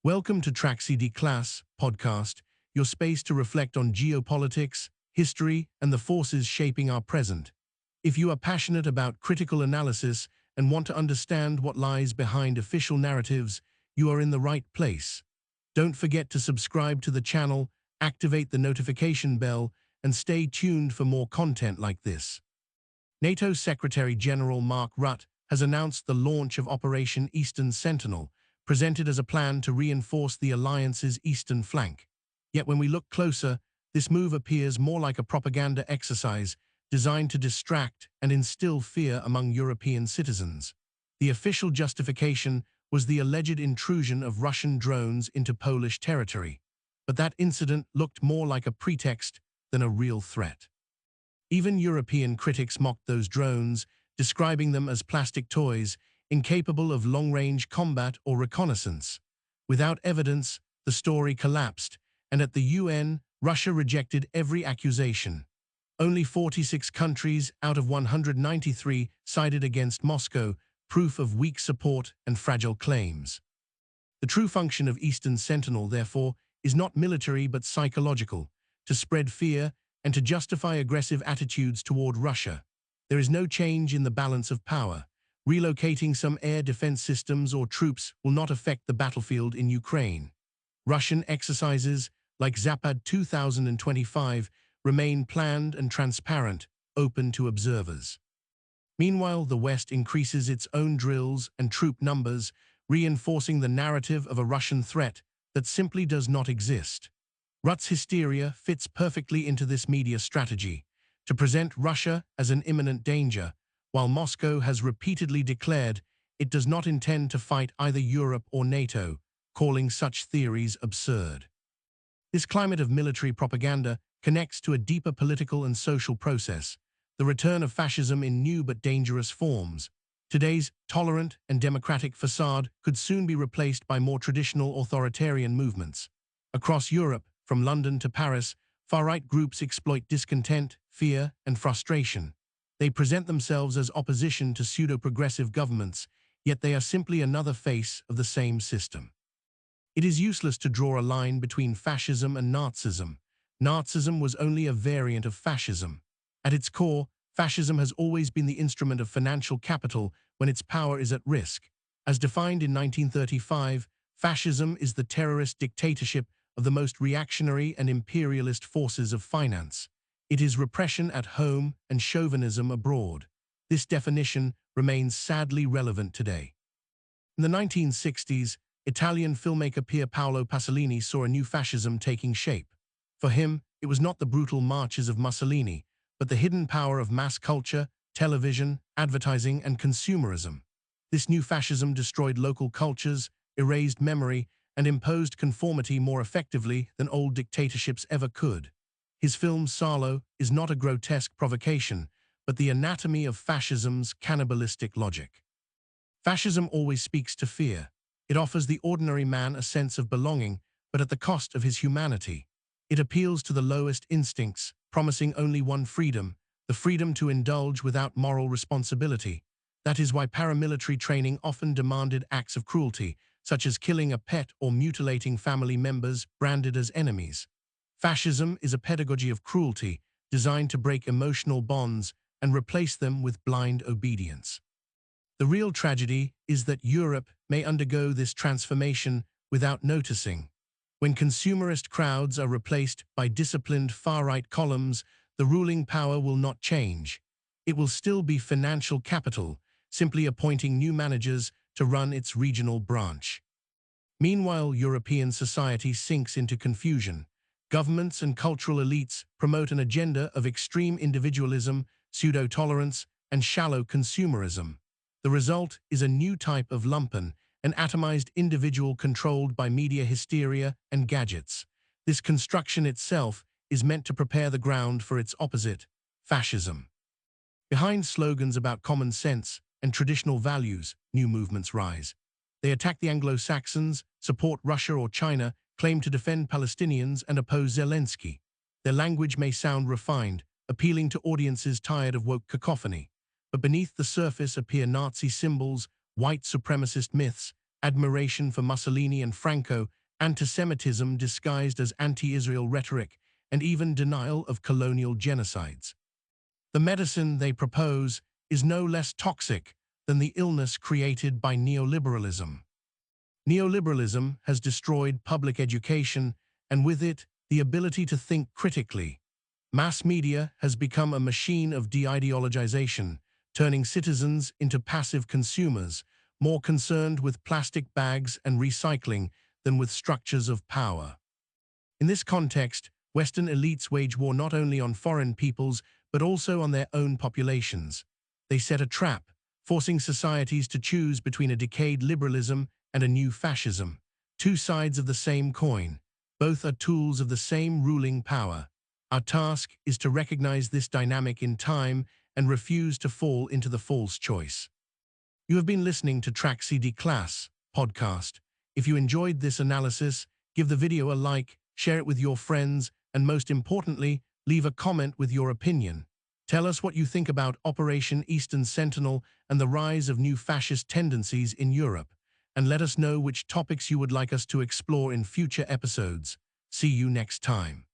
Welcome to Tracce di Classe podcast, your space to reflect on geopolitics, history, and the forces shaping our present. If you are passionate about critical analysis and want to understand what lies behind official narratives, you are in the right place. Don't forget to subscribe to the channel, activate the notification bell, and stay tuned for more content like this. NATO Secretary-General Mark Rutte has announced the launch of Operation Eastern Sentinel, presented as a plan to reinforce the alliance's eastern flank. Yet when we look closer, this move appears more like a propaganda exercise designed to distract and instill fear among European citizens. The official justification was the alleged intrusion of Russian drones into Polish territory, but that incident looked more like a pretext than a real threat. Even European critics mocked those drones, describing them as plastic toys, incapable of long-range combat or reconnaissance. Without evidence, the story collapsed, and at the UN, Russia rejected every accusation. Only 46 countries out of 193 sided against Moscow, proof of weak support and fragile claims. The true function of Eastern Sentinel, therefore, is not military but psychological, to spread fear and to justify aggressive attitudes toward Russia. There is no change in the balance of power. Relocating some air defense systems or troops will not affect the battlefield in Ukraine. Russian exercises, like Zapad 2025, remain planned and transparent, open to observers. Meanwhile, the West increases its own drills and troop numbers, reinforcing the narrative of a Russian threat that simply does not exist. Rutte's hysteria fits perfectly into this media strategy, to present Russia as an imminent danger, while Moscow has repeatedly declared it does not intend to fight either Europe or NATO, calling such theories absurd. This climate of military propaganda connects to a deeper political and social process, the return of fascism in new but dangerous forms. Today's tolerant and democratic facade could soon be replaced by more traditional authoritarian movements. Across Europe, from London to Paris, far-right groups exploit discontent, fear, and frustration. They present themselves as opposition to pseudo-progressive governments, yet they are simply another face of the same system. It is useless to draw a line between fascism and Nazism. Nazism was only a variant of fascism. At its core, fascism has always been the instrument of financial capital when its power is at risk. As defined in 1935, fascism is the terrorist dictatorship of the most reactionary and imperialist forces of finance. It is repression at home and chauvinism abroad. This definition remains sadly relevant today. In the 1960s, Italian filmmaker Pier Paolo Pasolini saw a new fascism taking shape. For him, it was not the brutal marches of Mussolini, but the hidden power of mass culture, television, advertising, and consumerism. This new fascism destroyed local cultures, erased memory, and imposed conformity more effectively than old dictatorships ever could. His film Salo is not a grotesque provocation, but the anatomy of fascism's cannibalistic logic. Fascism always speaks to fear. It offers the ordinary man a sense of belonging, but at the cost of his humanity. It appeals to the lowest instincts, promising only one freedom, the freedom to indulge without moral responsibility. That is why paramilitary training often demanded acts of cruelty, such as killing a pet or mutilating family members branded as enemies. Fascism is a pedagogy of cruelty designed to break emotional bonds and replace them with blind obedience. The real tragedy is that Europe may undergo this transformation without noticing. When consumerist crowds are replaced by disciplined far-right columns, the ruling power will not change. It will still be financial capital, simply appointing new managers to run its regional branch. Meanwhile, European society sinks into confusion. Governments and cultural elites promote an agenda of extreme individualism, pseudo-tolerance, and shallow consumerism. The result is a new type of lumpen, an atomized individual controlled by media hysteria and gadgets. This construction itself is meant to prepare the ground for its opposite, fascism. Behind slogans about common sense and traditional values, new movements rise. They attack the Anglo-Saxons, support Russia or China, claim to defend Palestinians, and oppose Zelensky. Their language may sound refined, appealing to audiences tired of woke cacophony, but beneath the surface appear Nazi symbols, white supremacist myths, admiration for Mussolini and Franco, anti-Semitism disguised as anti-Israel rhetoric, and even denial of colonial genocides. The medicine they propose is no less toxic than the illness created by neoliberalism. Neoliberalism has destroyed public education, and with it, the ability to think critically. Mass media has become a machine of de-ideologization, turning citizens into passive consumers, more concerned with plastic bags and recycling than with structures of power. In this context, Western elites wage war not only on foreign peoples, but also on their own populations. They set a trap, forcing societies to choose between a decayed liberalism and a new fascism, two sides of the same coin. Both are tools of the same ruling power. Our task is to recognize this dynamic in time and refuse to fall into the false choice. You have been listening to Tracce di Classe podcast. If you enjoyed this analysis, give the video a like, share it with your friends, and most importantly, leave a comment with your opinion. Tell us what you think about Operation Eastern Sentinel and the rise of new fascist tendencies in Europe, and let us know which topics you would like us to explore in future episodes. See you next time.